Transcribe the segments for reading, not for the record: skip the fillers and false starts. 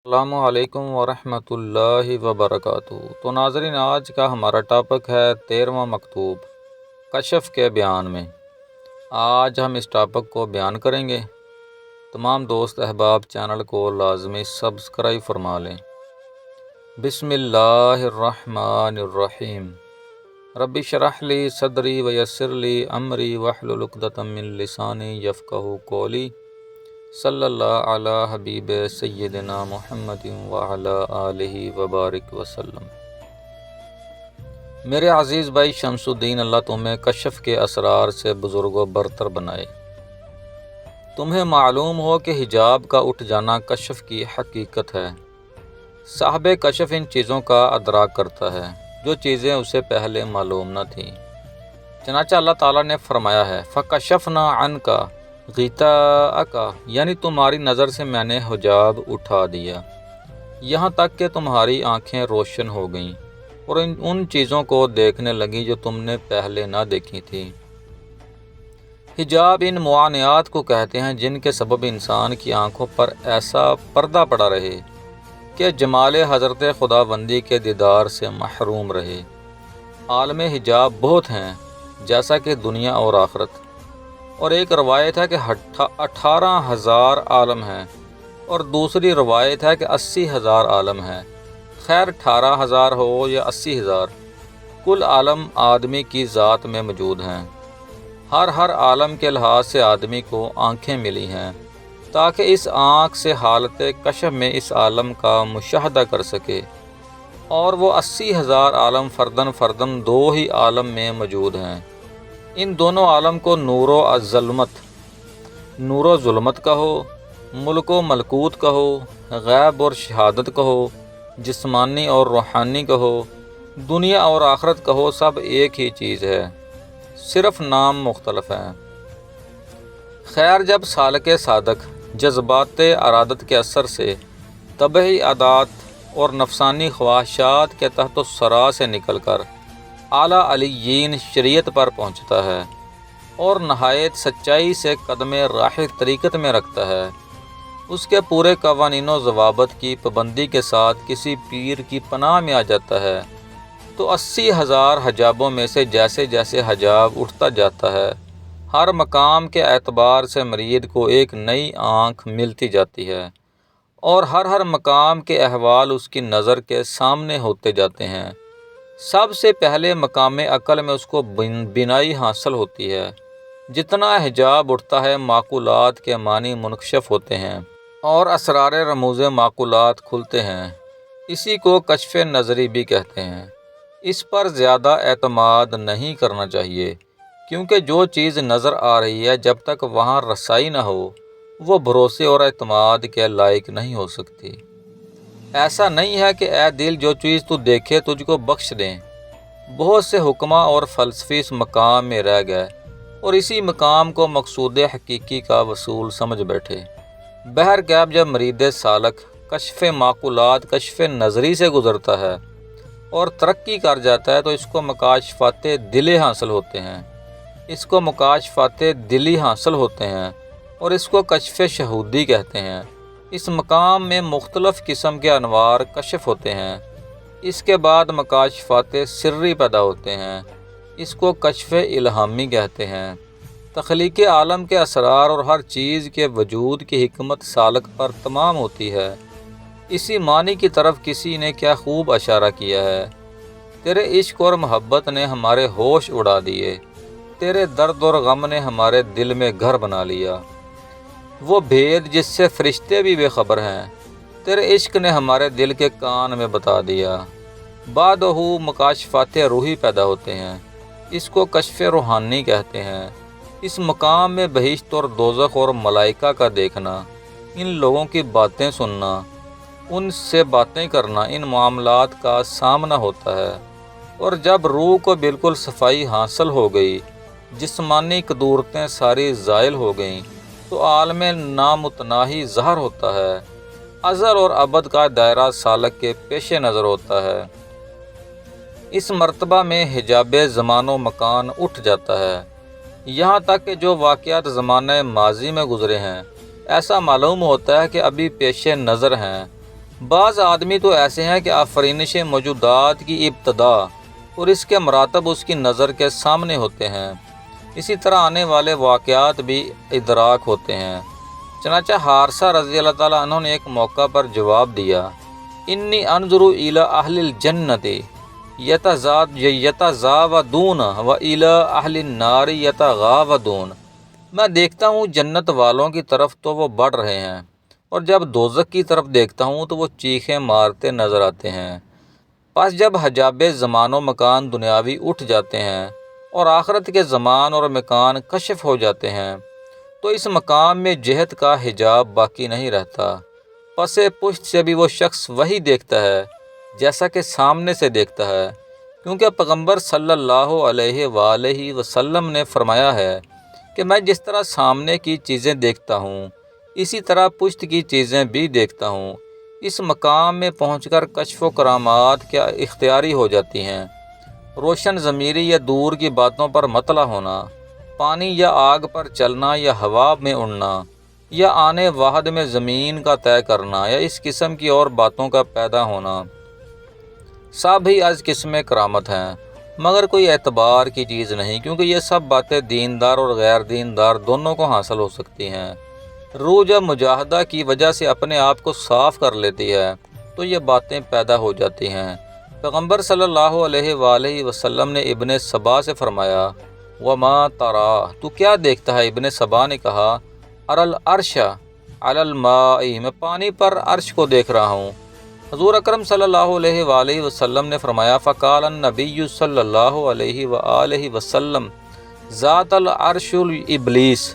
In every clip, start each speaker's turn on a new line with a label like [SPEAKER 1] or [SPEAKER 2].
[SPEAKER 1] السلام علیکم ورحمۃ اللہ وبرکاتہ۔ تو ناظرین، آج کا ہمارا ٹاپک ہے 13واں مکتوب کشف کے بیان میں۔ آج ہم اس ٹاپک کو بیان کریں گے۔ تمام دوست احباب چینل کو لازمی سبسکرائب فرما لیں۔ بسم اللہ الرحمن الرحیم۔ رب اشرح لی صدری ویسر لی امری واحلل عقدۃ من لسانی یفقہوا قولی۔ صلی اللہ علی حبیب سیدنا محمد وعلی آلہ وبارک وسلم۔ میرے عزیز بھائی شمس الدین، اللہ تمہیں کشف کے اسرار سے بزرگ و برتر بنائے۔ تمہیں معلوم ہو کہ حجاب کا اٹھ جانا کشف کی حقیقت ہے۔ صاحب کشف ان چیزوں کا ادراک کرتا ہے جو چیزیں اسے پہلے معلوم نہ تھیں۔ چنانچہ اللہ تعالیٰ نے فرمایا ہے فَكَشَفْنَا عَنْكَ غِطَاءَكَ، یعنی تمہاری نظر سے میں نے حجاب اٹھا دیا، یہاں تک کہ تمہاری آنکھیں روشن ہو گئیں اور ان چیزوں کو دیکھنے لگیں جو تم نے پہلے نہ دیکھی تھیں۔ حجاب ان معانیات کو کہتے ہیں جن کے سبب انسان کی آنکھوں پر ایسا پردہ پڑا رہے کہ جمال حضرت خدا بندی کے دیدار سے محروم رہے۔ عالم حجاب بہت ہیں، جیسا کہ دنیا اور آخرت، اور ایک روایت ہے کہ 18,000 عالم ہیں، اور دوسری روایت ہے کہ 80,000 عالم ہیں۔ خیر 18,000 ہو یا 80,000، کل عالم آدمی کی ذات میں موجود ہیں۔ ہر عالم کے لحاظ سے آدمی کو آنکھیں ملی ہیں تاکہ اس آنکھ سے حالت کشف میں اس عالم کا مشاہدہ کر سکے، اور وہ 80,000 عالم فردن فردن دو ہی عالم میں موجود ہیں۔ ان دونوں عالم کو نور و ظلمت کہو، ملک و ملکوت کہو، غیب اور شہادت کہو، جسمانی اور روحانی کہو، دنیا اور آخرت کہو، سب ایک ہی چیز ہے، صرف نام مختلف ہیں۔ خیر، جب سالک صادق جذبات ارادت کے اثر سے طبعی عادات اور نفسانی خواہشات کے تحت الثری سے نکل کر اعلیٰ علیین شریعت پر پہنچتا ہے اور نہایت سچائی سے قدم راہ طریقت میں رکھتا ہے، اس کے پورے قوانین و ضوابط کی پابندی کے ساتھ کسی پیر کی پناہ میں آ جاتا ہے، تو 80,000 حجابوں میں سے جیسے جیسے حجاب اٹھتا جاتا ہے، ہر مقام کے اعتبار سے مرید کو ایک نئی آنکھ ملتی جاتی ہے، اور ہر مقام کے احوال اس کی نظر کے سامنے ہوتے جاتے ہیں۔ سب سے پہلے مقام عقل میں اس کو بینائی حاصل ہوتی ہے۔ جتنا حجاب اٹھتا ہے، معقولات کے معنی منکشف ہوتے ہیں اور اسرار رموز معقولات کھلتے ہیں۔ اسی کو کشف نظری بھی کہتے ہیں۔ اس پر زیادہ اعتماد نہیں کرنا چاہیے، کیونکہ جو چیز نظر آ رہی ہے جب تک وہاں رسائی نہ ہو وہ بھروسے اور اعتماد کے لائق نہیں ہو سکتی۔ ایسا نہیں ہے کہ اے دل جو چیز تو دیکھے تجھ کو بخش دیں۔ بہت سے حکماء اور فلسفی اس مقام میں رہ گئے اور اسی مقام کو مقصود حقیقی کا وصول سمجھ بیٹھے۔ بہرکیف جب مرید سالک کشف معقولات، کشف نظری سے گزرتا ہے اور ترقی کر جاتا ہے تو اس کو مکاشفات دلی حاصل ہوتے ہیں اور اس کو کشف شہودی کہتے ہیں۔ اس مقام میں مختلف قسم کے انوار کشف ہوتے ہیں۔ اس کے بعد مکاشفات سری پیدا ہوتے ہیں، اس کو کشف الہامی کہتے ہیں۔ تخلیق عالم کے اسرار اور ہر چیز کے وجود کی حکمت سالک پر تمام ہوتی ہے۔ اسی معنی کی طرف کسی نے کیا خوب اشارہ کیا ہے، تیرے عشق اور محبت نے ہمارے ہوش اڑا دیے، تیرے درد اور غم نے ہمارے دل میں گھر بنا لیا، وہ بھید جس سے فرشتے بھی بے خبر ہیں، تیرے عشق نے ہمارے دل کے کان میں بتا دیا۔ بعدہ مکاشفات روحی پیدا ہوتے ہیں، اس کو کشف روحانی کہتے ہیں۔ اس مقام میں بہشت اور دوزخ اور ملائکہ کا دیکھنا، ان لوگوں کی باتیں سننا، ان سے باتیں کرنا، ان معاملات کا سامنا ہوتا ہے، اور جب روح کو بالکل صفائی حاصل ہو گئی، جسمانی قدورتیں ساری زائل ہو گئیں، تو عالم نامتناہی ظاہر ہوتا ہے۔ ازل اور ابد کا دائرہ سالک کے پیش نظر ہوتا ہے۔ اس مرتبہ میں حجاب زمان و مکان اٹھ جاتا ہے، یہاں تک کہ جو واقعات زمانہ ماضی میں گزرے ہیں ایسا معلوم ہوتا ہے کہ ابھی پیش نظر ہیں، بعض آدمی تو ایسے ہیں کہ آفرینش موجودات کی ابتدا اور اس کے مراتب اس کی نظر کے سامنے ہوتے ہیں، اسی طرح آنے والے واقعات بھی ادراک ہوتے ہیں۔ چنانچہ حارثہ رضی اللہ تعالیٰ عنہ نے ایک موقع پر جواب دیا، انی انظر الی اہل الجنت یتزاودون و الی اہل النار یتغاودون، میں دیکھتا ہوں جنت والوں کی طرف تو وہ بڑھ رہے ہیں، اور جب دوزخ کی طرف دیکھتا ہوں تو وہ چیخیں مارتے نظر آتے ہیں۔ پس جب حجاب زمان و مکان دنیاوی اٹھ جاتے ہیں اور آخرت کے زمان اور مکان کشف ہو جاتے ہیں تو اس مقام میں جہت کا حجاب باقی نہیں رہتا، پس پشت سے بھی وہ شخص وہی دیکھتا ہے جیسا کہ سامنے سے دیکھتا ہے، کیونکہ پیغمبر صلی اللہ علیہ وآلہ وسلم نے فرمایا ہے کہ میں جس طرح سامنے کی چیزیں دیکھتا ہوں اسی طرح پشت کی چیزیں بھی دیکھتا ہوں۔ اس مقام میں پہنچ کر کشف و کرامات کیا اختیاری ہو جاتی ہیں، روشن ضمیری یا دور کی باتوں پر مطلع ہونا، پانی یا آگ پر چلنا یا ہوا میں اڑنا، یا آنے واحد میں زمین کا طے کرنا، یا اس قسم کی اور باتوں کا پیدا ہونا، سب ہی از قسم کرامت ہیں، مگر کوئی اعتبار کی چیز نہیں، کیونکہ یہ سب باتیں دیندار اور غیر دیندار دونوں کو حاصل ہو سکتی ہیں۔ روح جب مجاہدہ کی وجہ سے اپنے آپ کو صاف کر لیتی ہے تو یہ باتیں پیدا ہو جاتی ہیں۔ پیغمبر صلی اللہ علیہ وآلہ وسلم نے ابن سبا سے فرمایا، وما ترا، تو کیا دیکھتا ہے؟ ابن سبا نے کہا، اری العرش علی الماء، میں پانی پر عرش کو دیکھ رہا ہوں۔ حضور اکرم صلی اللہ علیہ وآلہ وسلم نے فرمایا، فقال النبی صلی اللہ علیہ وآلہ وسلم ذات العرش الابلیس،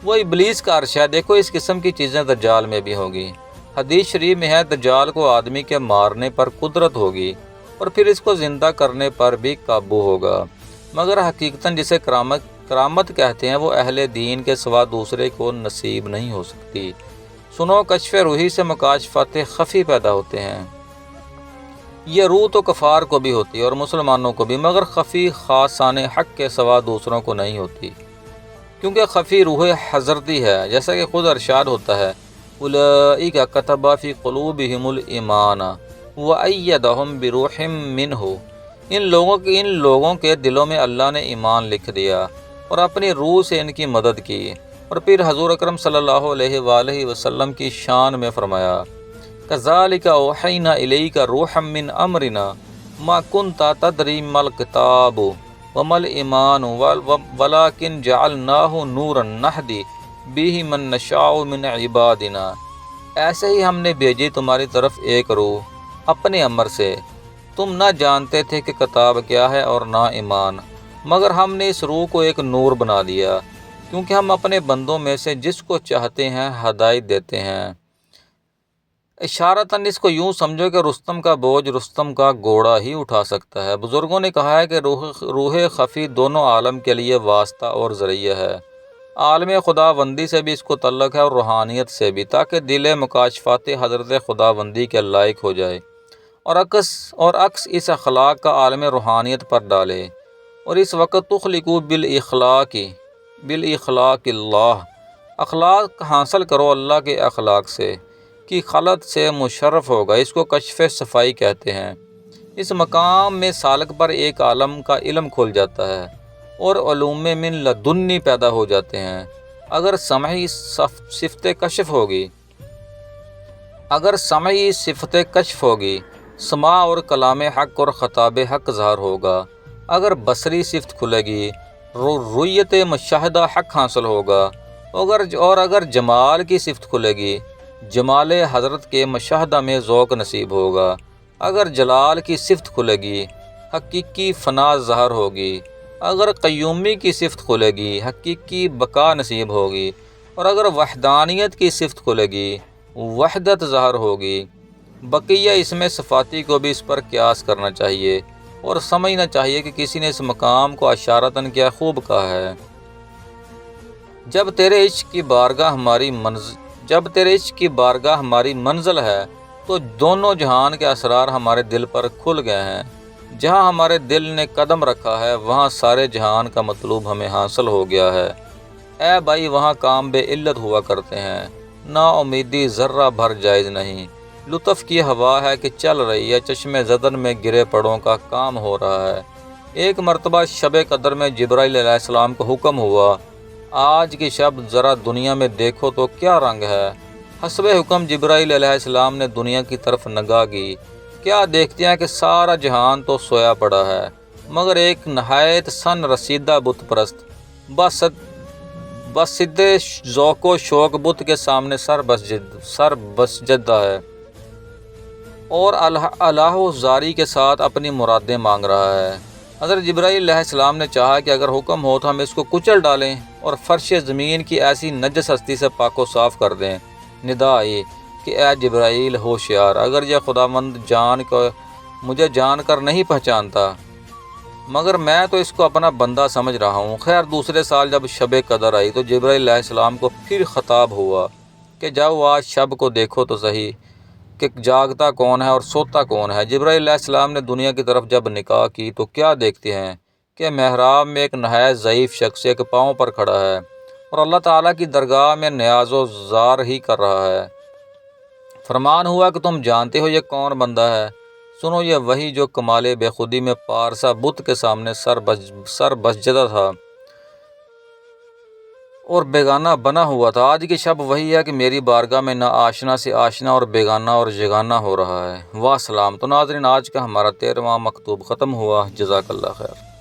[SPEAKER 1] وہ ابلیس کا عرش ہے۔ دیکھو اس قسم کی چیزیں دجال میں بھی ہوگی۔ حدیث شریف میں ہے، دجال کو آدمی کے مارنے پر قدرت ہوگی اور پھر اس کو زندہ کرنے پر بھی قابو ہوگا، مگر حقیقتاً جسے کرامت کہتے ہیں وہ اہل دین کے سوا دوسرے کو نصیب نہیں ہو سکتی۔ سنو، کشف روحی سے مکاشفات خفی پیدا ہوتے ہیں۔ یہ روح تو کفار کو بھی ہوتی ہے اور مسلمانوں کو بھی، مگر خفی خاصان حق کے سوا دوسروں کو نہیں ہوتی، کیونکہ خفی روح حضرتی ہے، جیسا کہ خود ارشاد ہوتا ہے، اولئک کتب فی قلوبہم الایمان وایدہم بروح منہ، ان لوگوں کے دلوں میں اللہ نے ایمان لکھ دیا اور اپنی روح سے ان کی مدد کی۔ اور پھر حضور اکرم صلی اللہ علیہ وآلہ وسلم کی شان میں فرمایا، کذالک اوحینا الیک روحا من امرنا ما کنت تدری ما الکتاب وما الایمان ولکن جعلناہ نورا نہدی بہ من نشاء من عبادنا، ایسے ہی ہم نے بھیجی تمہاری طرف ایک روح اپنے امر سے، تم نہ جانتے تھے کہ کتاب کیا ہے اور نہ ایمان، مگر ہم نے اس روح کو ایک نور بنا دیا، کیونکہ ہم اپنے بندوں میں سے جس کو چاہتے ہیں ہدایت دیتے ہیں۔ اشارتاً اس کو یوں سمجھو کہ رستم کا بوجھ رستم کا گھوڑا ہی اٹھا سکتا ہے۔ بزرگوں نے کہا ہے کہ روح خفی دونوں عالم کے لیے واسطہ اور ذریعہ ہے، عالم خداوندی سے بھی اس کو تعلق ہے اور روحانیت سے بھی، تاکہ دل مکاشفات حضرت خداوندی کے لائق ہو جائے اور عکس اس اخلاق کا عالم روحانیت پر ڈالے، اور اس وقت تخلقو بالاخلاق اللہ، اخلاق حاصل کرو اللہ کے اخلاق سے، کی خلط سے مشرف ہوگا، اس کو کشف صفائی کہتے ہیں۔ اس مقام میں سالک پر ایک عالم کا علم کھل جاتا ہے اور علوم من لدنی پیدا ہو جاتے ہیں۔ اگر سمعی صفت کشف ہوگی، سماع اور کلام حق اور خطاب حق ظاہر ہوگا، اگر بصری صفت کھلے گی، رؤیت مشاہدہ حق حاصل ہوگا، اور اگر جمال کی صفت کھلے گی، جمال حضرت کے مشاہدہ میں ذوق نصیب ہوگا، اگر جلال کی صفت کھلے گی، حقیقی فنا ظاہر ہوگی، اگر قیومی کی صفت کھلے گی، حقیقی بقا نصیب ہوگی، اور اگر وحدانیت کی صفت کھلے گی، وحدت ظاہر ہوگی۔ بقیہ اس میں صفاتی کو بھی اس پر قیاس کرنا چاہیے اور سمجھنا چاہیے کہ کسی نے اس مقام کو اشارتاً کیا خوب کہا ہے، جب تیرے عشق کی بارگاہ ہماری منزل ہے تو دونوں جہان کے اسرار ہمارے دل پر کھل گئے ہیں، جہاں ہمارے دل نے قدم رکھا ہے وہاں سارے جہان کا مطلوب ہمیں حاصل ہو گیا ہے۔ اے بھائی، وہاں کام بے علت ہوا کرتے ہیں، نا امیدی ذرہ بھر جائز نہیں، لطف کی ہوا ہے کہ چل رہی ہے، چشم زدن میں گرے پڑوں کا کام ہو رہا ہے۔ ایک مرتبہ شب قدر میں جبرائیل علیہ السلام کو حکم ہوا، آج کی شب ذرا دنیا میں دیکھو تو کیا رنگ ہے۔ حسب حکم جبرائیل علیہ السلام نے دنیا کی طرف نگاہ کی۔ کیا دیکھتے ہیں کہ سارا جہان تو سویا پڑا ہے، مگر ایک نہایت سن رسیدہ بت پرست بس سدھے ذوق و شوق بت کے سامنے سر بسجدہ ہے اور اللہ زاری کے ساتھ اپنی مرادیں مانگ رہا ہے۔ حضرت جبرائیل علیہ السلام نے چاہا کہ اگر حکم ہو تو ہم اس کو کچل ڈالیں اور فرش زمین کی ایسی نجس ہستی سے پاک و صاف کر دیں۔ ندا آئی کہ اے جبرائیل ہوشیار، اگر یہ خداوند مجھے جان کر نہیں پہچانتا، مگر میں تو اس کو اپنا بندہ سمجھ رہا ہوں۔ خیر دوسرے سال جب شب قدر آئی تو جبرائیل علیہ السلام کو پھر خطاب ہوا کہ جاؤ آج شب کو دیکھو تو صحیح کہ جاگتا کون ہے اور سوتا کون ہے۔ جبرائیل علیہ السلام نے دنیا کی طرف جب نگاہ کی تو کیا دیکھتے ہیں کہ محراب میں ایک نہایت ضعیف شخص ایک پاؤں پر کھڑا ہے اور اللہ تعالیٰ کی درگاہ میں نیاز و زار ہی کر رہا ہے۔ فرمان ہوا کہ تم جانتے ہو یہ کون بندہ ہے؟ سنو یہ وہی جو کمال بے خودی میں پارسا بت کے سامنے سر بسجدہ تھا اور بیگانہ بنا ہوا تھا۔ آج کی شب وہی ہے کہ میری بارگاہ میں نہ آشنا سے آشنا اور بیگانہ اور یگانہ ہو رہا ہے۔ واہ سلام۔ تو ناظرین آج کا ہمارا 13واں مکتوب ختم ہوا۔ جزاک اللہ خیر۔